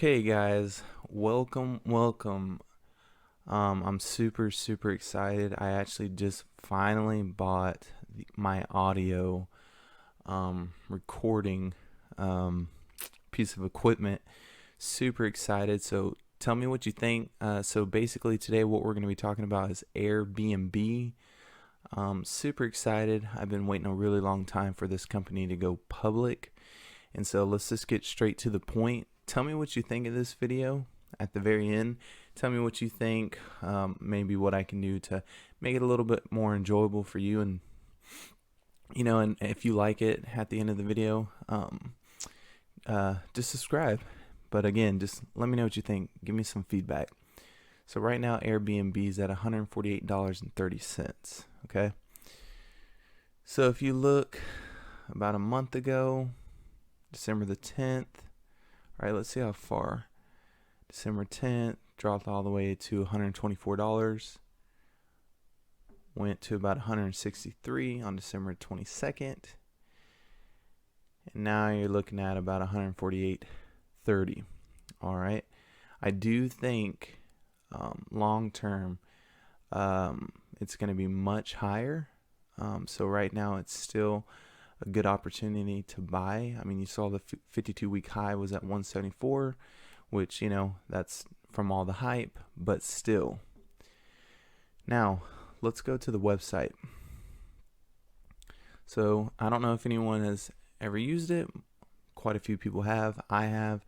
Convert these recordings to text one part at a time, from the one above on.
Okay, guys, welcome. I'm super excited. I actually just finally bought my audio recording um, piece of equipment. Super excited. So tell me what you think. So basically, today what we're going to be talking about is AirBNB. Super excited. I've been waiting a really long time for this company to go public. And so let's just get straight to the point. Tell me what you think of this video at the very end. Tell me what you think, maybe what I can do to make it a little bit more enjoyable for you. And, and if you like it at the end of the video, just subscribe. But again, just let me know what you think. Give me some feedback. So right now, Airbnb is at $148.30. Okay. So if you look about a month ago, December the 10th. All right, let's see how far. December 10th dropped all the way to $124. Went to about $163 on December 22nd. And now you're looking at about $148.30. All right. I do think long term it's going to be much higher. So right now it's still a good opportunity to buy. I mean, you saw the 52-week high was at 174, which, that's from all the hype, but still. Now, let's go to the website. So, I don't know if anyone has ever used it. Quite a few people have. I have.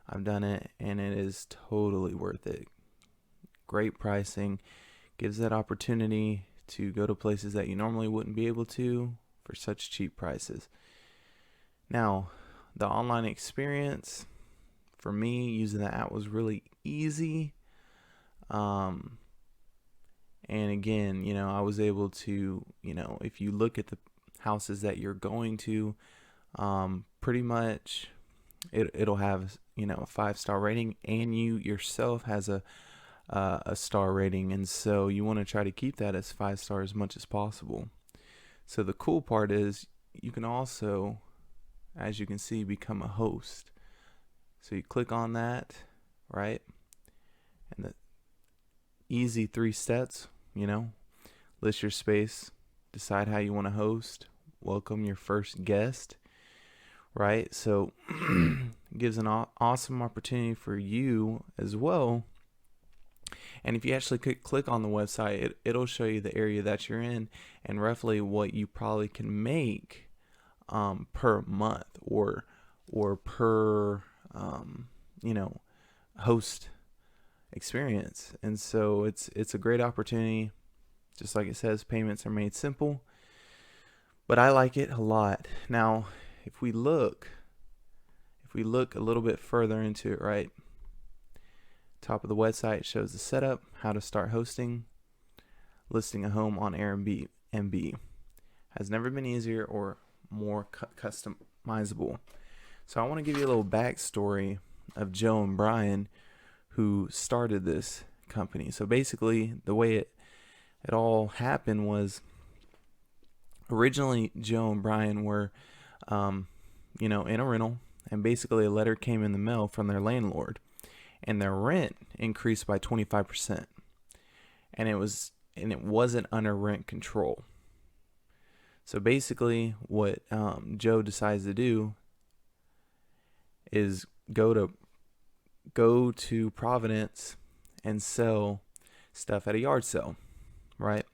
I've done it, and it is totally worth it. Great pricing. Gives that opportunity to go to places that you normally wouldn't be able to for such cheap prices. Now, the online experience for me using the app was really easy. And again, I was able to, if you look at the houses that you're going to, pretty much it'll have, a 5-star rating, and you yourself has a star rating, and so you want to try to keep that as 5 stars as much as possible. So the cool part is you can also, as you can see, become a host. So you click on that, right? And the easy 3 steps, list your space, decide how you want to host, welcome your first guest, right? So it gives an awesome opportunity for you as well. And if you actually click on the website, it'll show you the area that you're in and roughly what you probably can make per month or per host experience. And so it's a great opportunity. Just like it says, payments are made simple. But I like it a lot. Now, if we look a little bit further into it, right? Top of the website shows the setup, how to start hosting, listing a home on AirBNB. Has never been easier or more customizable. So I want to give you a little backstory of Joe and Brian, who started this company. So basically, the way it all happened was originally Joe and Brian were, in a rental, and basically a letter came in the mail from their landlord. And their rent increased by 25%, and it wasn't under rent control. So basically, what Joe decides to do is go to Providence and sell stuff at a yard sale, right?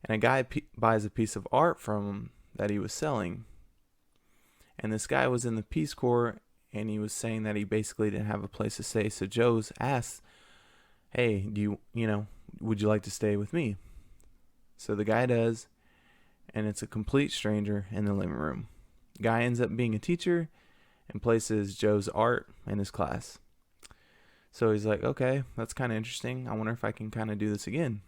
And a guy buys a piece of art from him that he was selling, and this guy was in the Peace Corps. And he was saying that he basically didn't have a place to stay. So Joe's asked, hey, would you like to stay with me? So the guy does, and it's a complete stranger in the living room. Guy ends up being a teacher and places Joe's art in his class. So he's like, okay, that's kind of interesting. I wonder if I can kind of do this again.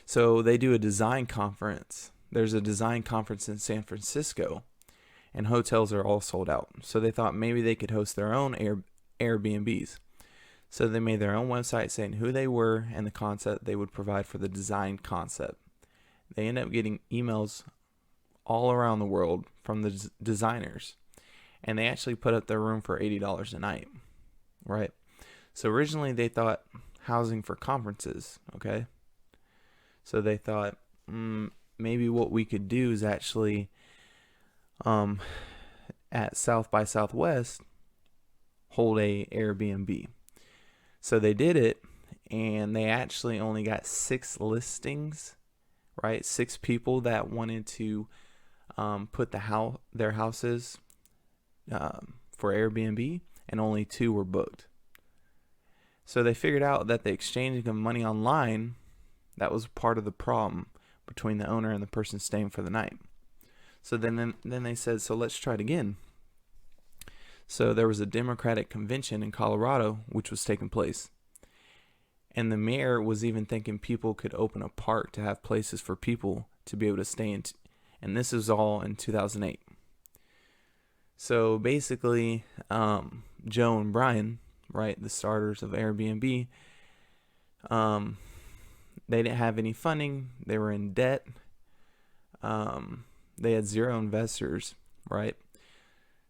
So they do a design conference. There's a design conference in San Francisco. And hotels are all sold out. So they thought maybe they could host their own Airbnbs. So they made their own website saying who they were and the concept they would provide for the design concept. They end up getting emails all around the world from the designers. and they actually put up their room for $80 a night, right? So originally they thought housing for conferences, okay? So they thought maybe what we could do is actually at South by Southwest hold a Airbnb. So they did it, and they actually only got 6 listings, right? 6 people that wanted to put their houses for Airbnb, and only 2 were booked. So they figured out that the exchanging of money online, that was part of the problem between the owner and the person staying for the night. So then they said, so let's try it again. So there was a Democratic convention in Colorado which was taking place. And the mayor was even thinking people could open a park to have places for people to be able to stay in. And this was all in 2008. So basically, Joe and Brian, right, the starters of Airbnb, they didn't have any funding. They were in debt. They had 0 investors, right?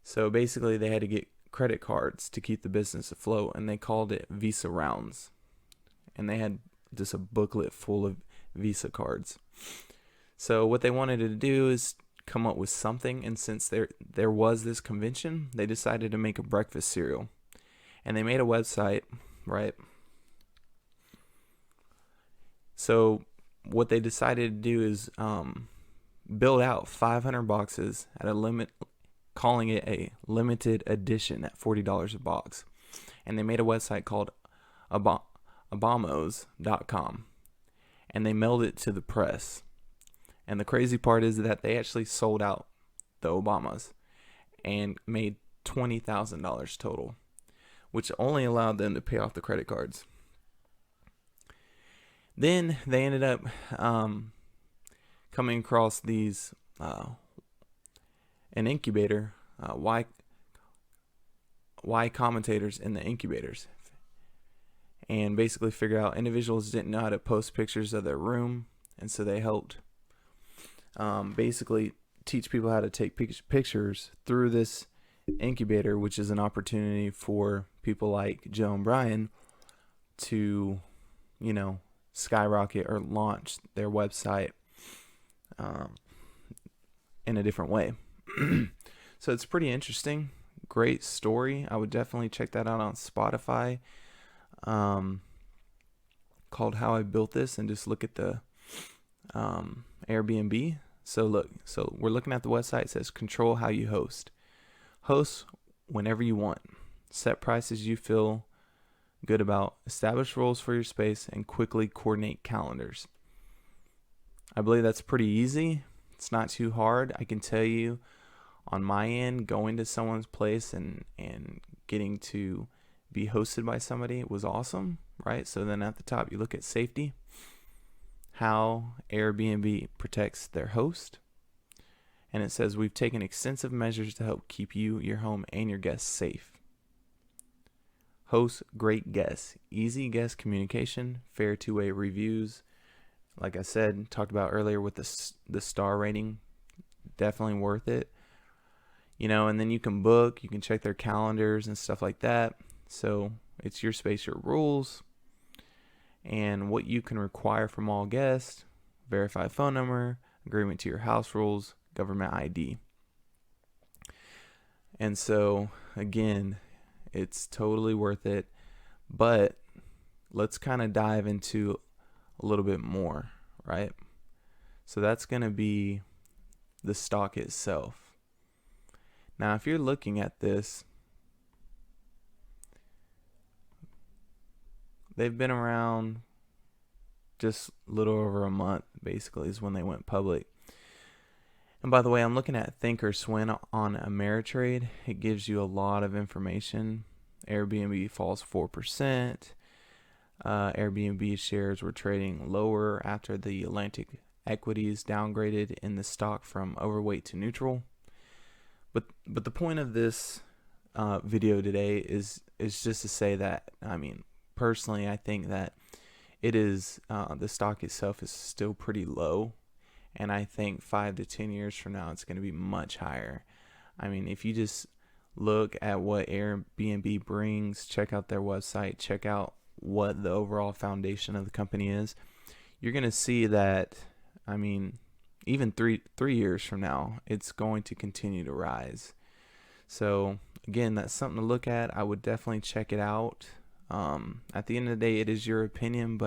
So basically, they had to get credit cards to keep the business afloat, and they called it Visa Rounds. And they had just a booklet full of Visa cards. So what they wanted to do is come up with something, and since there was this convention, they decided to make a breakfast cereal. And they made a website, right? So what they decided to do is build out 500 boxes at a limit, calling it a limited edition at $40 a box. And they made a website called Obamos.com, and they mailed it to the press. And the crazy part is that they actually sold out the Obamas and made $20,000 total, which only allowed them to pay off the credit cards. Then they ended up coming across these an incubator, Y commentators in the incubators, and basically figured out individuals didn't know how to post pictures of their room, and so they helped basically teach people how to take pictures through this incubator, which is an opportunity for people like Joe and Brian to, skyrocket or launch their website in a different way. So it's pretty interesting. Great story. I would definitely check that out on Spotify. Called How I Built This, and just look at the Airbnb. So we're looking at the website. It says control how you host. Host whenever you want. Set prices you feel good about. Establish rules for your space, and quickly coordinate calendars. I believe that's pretty easy. It's not too hard. I can tell you on my end, going to someone's place and getting to be hosted by somebody was awesome, right? So then at the top, you look at safety, how Airbnb protects their host. And it says, we've taken extensive measures to help keep you, your home, and your guests safe. Host great guests, easy guest communication, fair two-way reviews. Like I said, talked about earlier with the star rating, definitely worth it. And then you can book, you can check their calendars and stuff like that. So it's your space, your rules, and what you can require from all guests: verified phone number, agreement to your house rules, government ID. And so again, it's totally worth it. But let's kind of dive into a little bit more, right? So that's going to be the stock itself. Now, if you're looking at this, they've been around just a little over a month, basically, is when they went public. And by the way, I'm looking at Thinkorswim on Ameritrade. It gives you a lot of information. Airbnb falls 4%. Airbnb shares were trading lower after the Atlantic equities downgraded in the stock from overweight to neutral. But the point of this video today is just to say that, personally, I think that it is the stock itself is still pretty low, and I think 5 to 10 years from now it's going to be much higher. If you just look at what Airbnb brings, check out their website, check out what the overall foundation of the company is, you're going to see that, I mean, even three years from now, it's going to continue to rise. So again, that's something to look at. I would definitely check it out. At the end of the day, it is your opinion,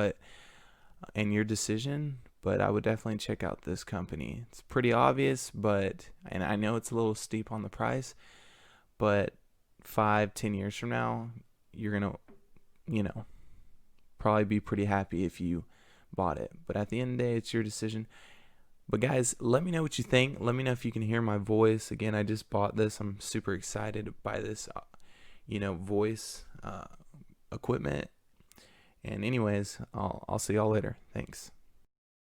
and your decision, but I would definitely check out this company. It's pretty obvious, and I know it's a little steep on the price, but 5-10 years from now, you're gonna, probably be pretty happy if you bought it. But at the end of the day, it's your decision. But guys, let me know what you think. Let me know if you can hear my voice. Again, I just bought this. I'm super excited by this, voice equipment. And anyways, I'll see y'all later. Thanks.